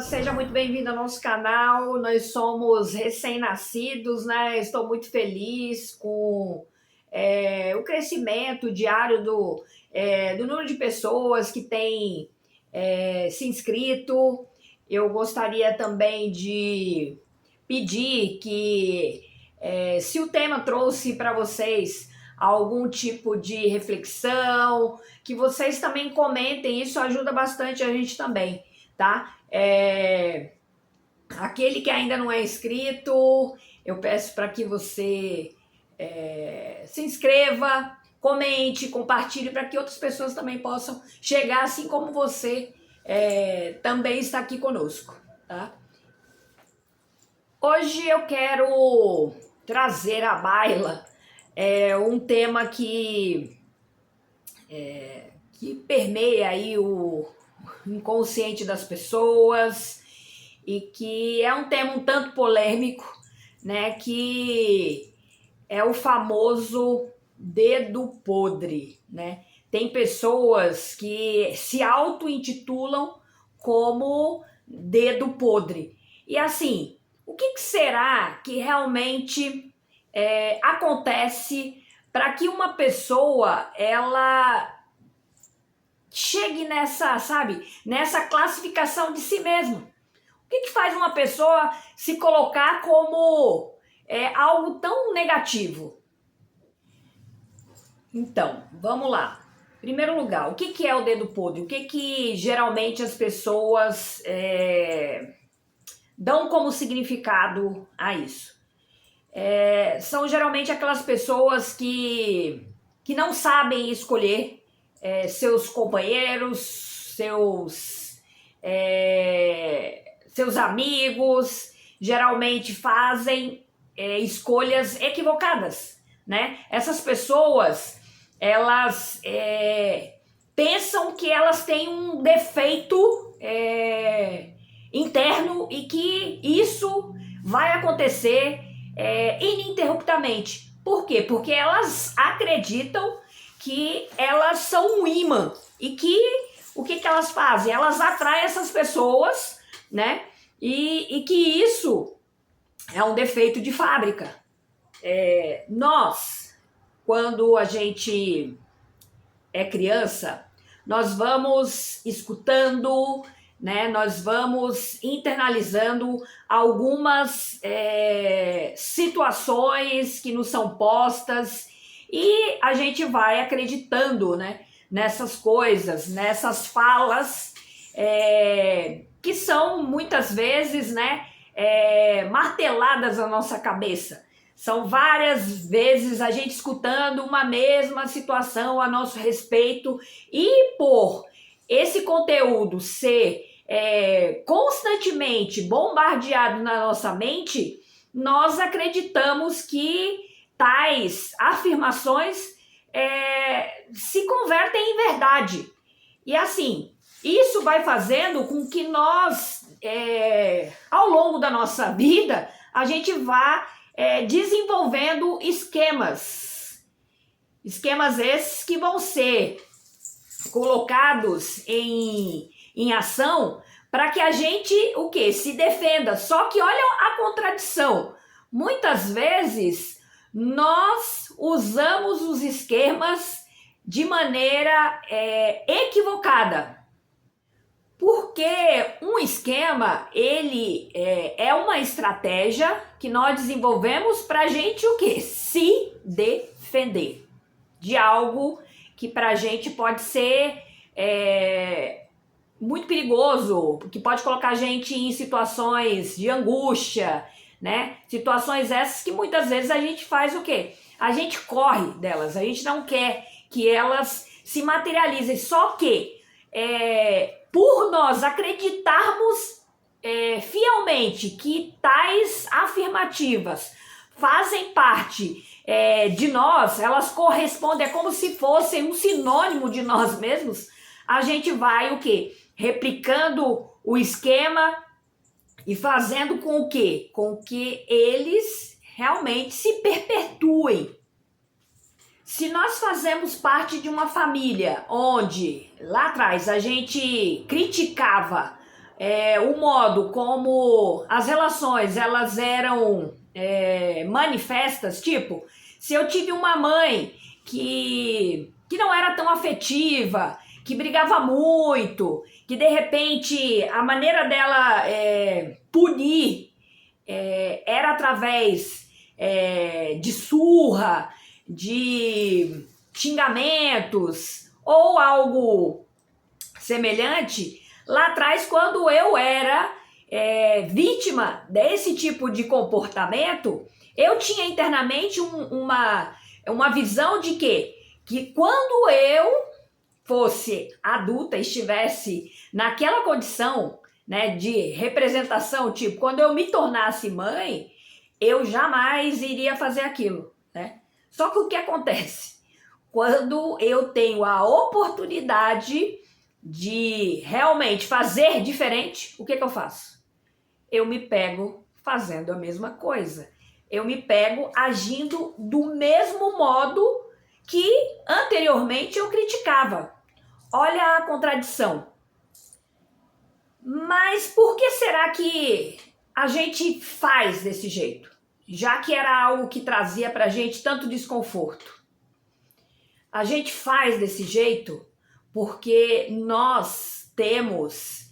seja muito bem-vindo ao nosso canal. Nós somos recém-nascidos, né? Estou muito feliz com o crescimento diário do número de pessoas que têm se inscrito. Eu gostaria também de pedir que, se o tema trouxe para vocês algum tipo de reflexão, que vocês também comentem, isso ajuda bastante a gente também, tá? Aquele que ainda não é inscrito, eu peço para que você se inscreva, comente, compartilhe, para que outras pessoas também possam chegar, assim como você também está aqui conosco, tá? Hoje eu quero trazer à baila um tema que permeia aí o inconsciente das pessoas e que é um tema um tanto polêmico, né? Que é o famoso dedo podre, né? Tem pessoas que se auto-intitulam como dedo podre. E assim, o que será que realmente acontece para que uma pessoa ela chegue nessa, sabe, nessa classificação de si mesma? O que faz uma pessoa se colocar como algo tão negativo? Então, vamos lá. Em primeiro lugar, o que é o dedo podre? O que geralmente as pessoas dão como significado a isso? São geralmente aquelas pessoas que não sabem escolher seus companheiros, seus amigos, geralmente fazem escolhas equivocadas, né? Essas pessoas, elas pensam que elas têm um defeito interno e que isso vai acontecer ininterruptamente. Por quê? Porque elas acreditam que elas são um imã e que o que elas fazem? Elas atraem essas pessoas, né? E que isso é um defeito de fábrica. Nós, quando a gente é criança, nós vamos escutando, né? Nós vamos internalizando algumas situações que nos são postas e a gente vai acreditando, né, nessas coisas, nessas falas que são muitas vezes, né, marteladas na nossa cabeça. São várias vezes a gente escutando uma mesma situação a nosso respeito e por esse conteúdo ser constantemente bombardeado na nossa mente, nós acreditamos que tais afirmações se convertem em verdade. E assim, isso vai fazendo com que nós, ao longo da nossa vida, a gente vá desenvolvendo esquemas esses que vão ser colocados em ação para que a gente se defenda. Só que olha a contradição. Muitas vezes nós usamos os esquemas de maneira equivocada. Porque um esquema, ele é uma estratégia que nós desenvolvemos para a gente se defender de algo que para a gente pode ser muito perigoso, que pode colocar a gente em situações de angústia, né? Situações essas que muitas vezes a gente faz a gente corre delas, a gente não quer que elas se materializem, só que por nós acreditarmos fielmente que tais afirmativas fazem parte de nós, elas correspondem, é como se fossem um sinônimo de nós mesmos, a gente vai replicando o esquema e fazendo com que eles realmente se perpetuem. Se nós fazemos parte de uma família onde lá atrás a gente criticava o modo como as relações elas eram manifestas, tipo, se eu tive uma mãe que não era tão afetiva, que brigava muito, que de repente a maneira dela punir era através de surra, de xingamentos ou algo semelhante, lá atrás, quando eu era vítima desse tipo de comportamento, eu tinha internamente uma visão de que quando eu fosse adulta, estivesse naquela condição, né, de representação, tipo, quando eu me tornasse mãe, eu jamais iria fazer aquilo, né? Só que o que acontece? Quando eu tenho a oportunidade de realmente fazer diferente, o que eu faço? Eu me pego fazendo a mesma coisa. Eu me pego agindo do mesmo modo que anteriormente eu criticava. Olha a contradição. Mas por que será que a gente faz desse jeito? Já que era algo que trazia pra gente tanto desconforto. A gente faz desse jeito porque nós temos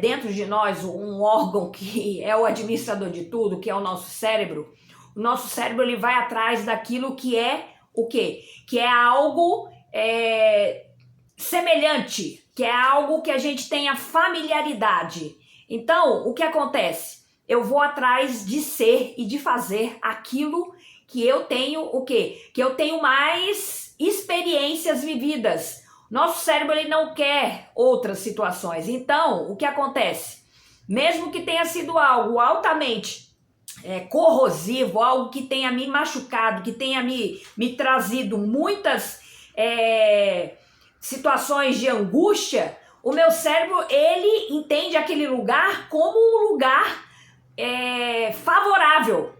dentro de nós um órgão que é o administrador de tudo, que é o nosso cérebro. O nosso cérebro ele vai atrás daquilo que é o quê? Que é algo semelhante, que é algo que a gente tenha familiaridade. Então, o que acontece? Eu vou atrás de ser e de fazer aquilo que eu tenho o quê? Que eu tenho mais experiências vividas. Nosso cérebro ele não quer outras situações. Então, o que acontece? Mesmo que tenha sido algo altamente corrosivo, algo que tenha me machucado, que tenha me trazido muitas situações de angústia, o meu cérebro ele entende aquele lugar como um lugar favorável.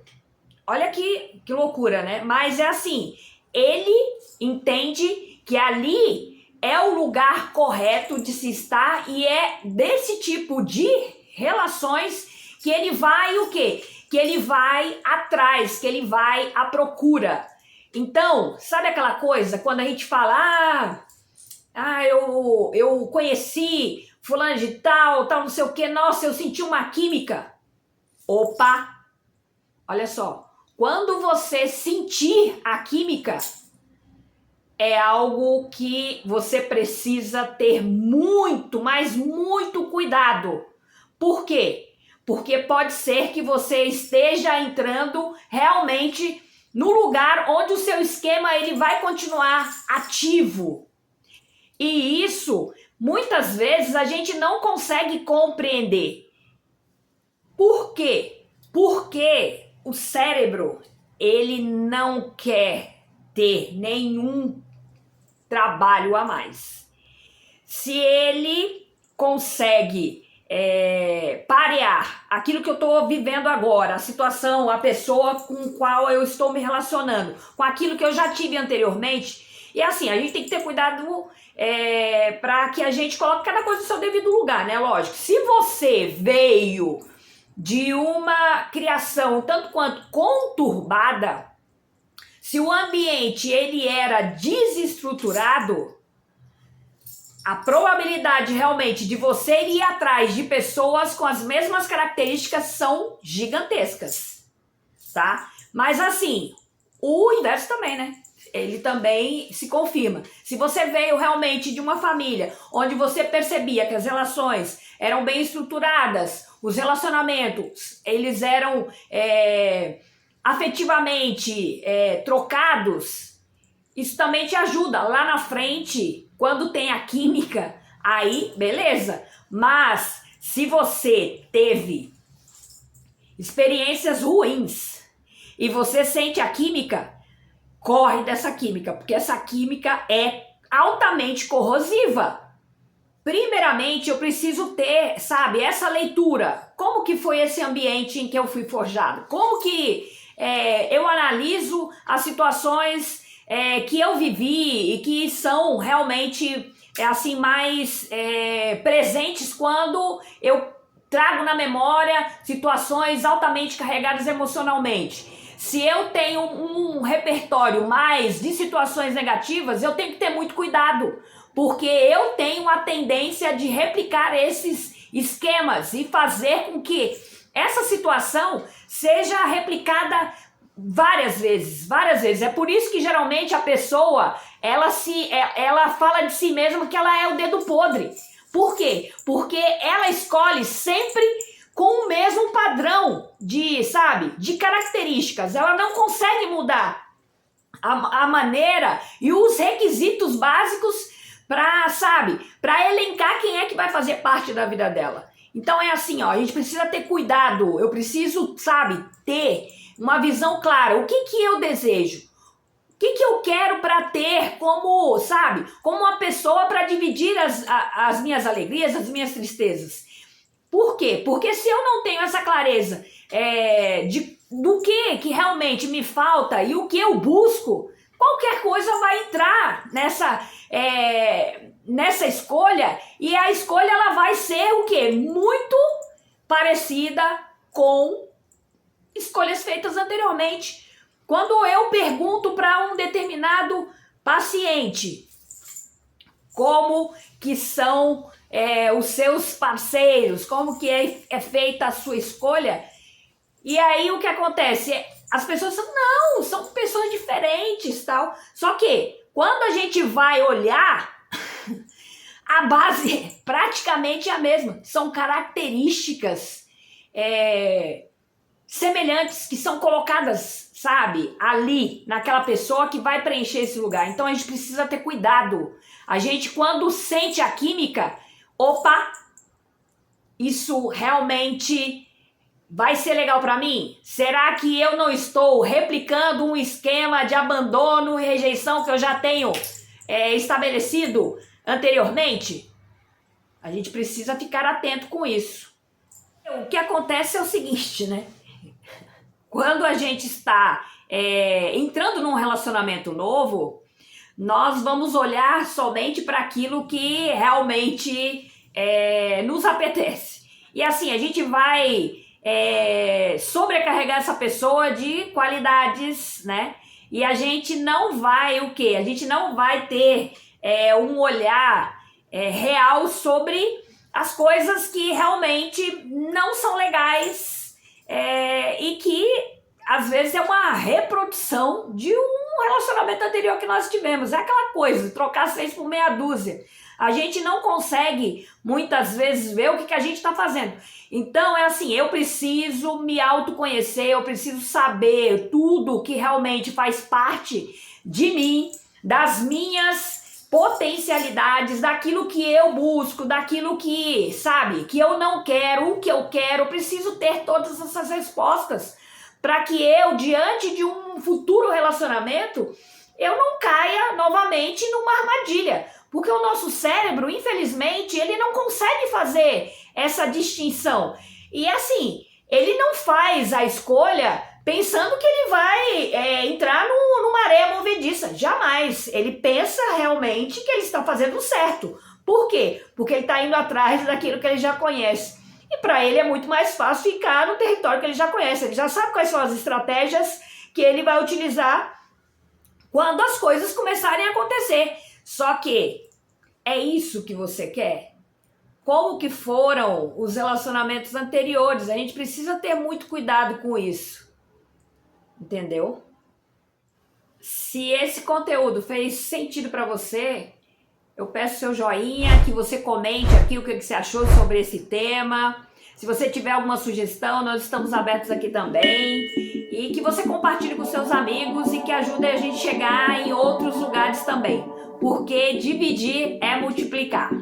Olha que loucura, né? Mas é assim, ele entende que ali é o lugar correto de se estar e é desse tipo de relações que ele vai o quê? Que ele vai atrás, que ele vai à procura. Então, sabe aquela coisa quando a gente fala, eu conheci fulano de tal não sei o que, nossa, eu senti uma química. Opa, olha só, quando você sentir a química, é algo que você precisa ter muito, mas muito cuidado. Por quê? Porque pode ser que você esteja entrando realmente no lugar onde o seu esquema ele vai continuar ativo. E isso, muitas vezes, a gente não consegue compreender. Por quê? Porque o cérebro, ele não quer ter nenhum trabalho a mais. Se ele consegue parear aquilo que eu estou vivendo agora, a situação, a pessoa com qual eu estou me relacionando, com aquilo que eu já tive anteriormente, e assim, a gente tem que ter cuidado para que a gente coloque cada coisa no seu devido lugar, né? Lógico, se você veio de uma criação tanto quanto conturbada, se o ambiente ele era desestruturado, a probabilidade realmente de você ir atrás de pessoas com as mesmas características são gigantescas, tá? Mas assim, o inverso também, né? Ele também se confirma. Se você veio realmente de uma família onde você percebia que as relações eram bem estruturadas, os relacionamentos, eles eram afetivamente trocados, isso também te ajuda lá na frente, quando tem a química, aí beleza. Mas se você teve experiências ruins e você sente a química, corre dessa química, porque essa química é altamente corrosiva. Primeiramente, eu preciso ter, sabe, essa leitura. Como que foi esse ambiente em que eu fui forjado? Como que eu analiso as situações que eu vivi e que são realmente assim mais presentes quando eu trago na memória situações altamente carregadas emocionalmente. Se eu tenho um repertório mais de situações negativas, eu tenho que ter muito cuidado, porque eu tenho a tendência de replicar esses esquemas e fazer com que essa situação seja replicada várias vezes, várias vezes. É por isso que geralmente a pessoa, ela fala de si mesma que ela é o dedo podre. Por quê? Porque ela escolhe sempre com o mesmo padrão de características. Ela não consegue mudar a maneira e os requisitos básicos para elencar quem é que vai fazer parte da vida dela. Então é assim, ó, a gente precisa ter cuidado, eu preciso, ter uma visão clara. O que eu desejo? O que eu quero para ter como uma pessoa para dividir as minhas alegrias, as minhas tristezas? Por quê? Porque se eu não tenho essa clareza do que realmente me falta e o que eu busco, qualquer coisa vai entrar nessa escolha, e a escolha ela vai ser o quê? Muito parecida com escolhas feitas anteriormente. Quando eu pergunto para um determinado paciente como que são os seus parceiros, como que é feita a sua escolha, e aí o que acontece? As pessoas são pessoas diferentes, tal. Só que quando a gente vai olhar, a base é praticamente a mesma. São características semelhantes que são colocadas, ali naquela pessoa que vai preencher esse lugar. Então a gente precisa ter cuidado. A gente, quando sente a química, opa, isso realmente vai ser legal para mim? Será que eu não estou replicando um esquema de abandono e rejeição que eu já tenho estabelecido anteriormente? A gente precisa ficar atento com isso. O que acontece é o seguinte, né? Quando a gente está entrando num relacionamento novo, nós vamos olhar somente para aquilo que realmente nos apetece. E assim, a gente vai sobrecarregar essa pessoa de qualidades, né? E a gente não vai A gente não vai ter um olhar real sobre as coisas que realmente não são legais e que às vezes é uma reprodução de um relacionamento anterior que nós tivemos. É aquela coisa, trocar 6 por meia dúzia. A gente não consegue, muitas vezes, ver o que a gente está fazendo. Então, é assim, eu preciso me autoconhecer, eu preciso saber tudo que realmente faz parte de mim, das minhas potencialidades, daquilo que eu busco, daquilo que eu não quero, o que eu quero. Eu preciso ter todas essas respostas para que eu, diante de um futuro relacionamento, eu não caia novamente numa armadilha. Porque o nosso cérebro, infelizmente, ele não consegue fazer essa distinção. E assim, ele não faz a escolha pensando que ele vai entrar numa areia movediça. Jamais. Ele pensa realmente que ele está fazendo certo. Por quê? Porque ele está indo atrás daquilo que ele já conhece. E para ele é muito mais fácil ficar no território que ele já conhece. Ele já sabe quais são as estratégias que ele vai utilizar quando as coisas começarem a acontecer. Só que é isso que você quer? Como que foram os relacionamentos anteriores? A gente precisa ter muito cuidado com isso. Entendeu? Se esse conteúdo fez sentido para você, eu peço seu joinha, que você comente aqui o que você achou sobre esse tema. Se você tiver alguma sugestão, nós estamos abertos aqui também. E que você compartilhe com seus amigos e que ajude a gente a chegar em outros lugares também. Porque dividir é multiplicar.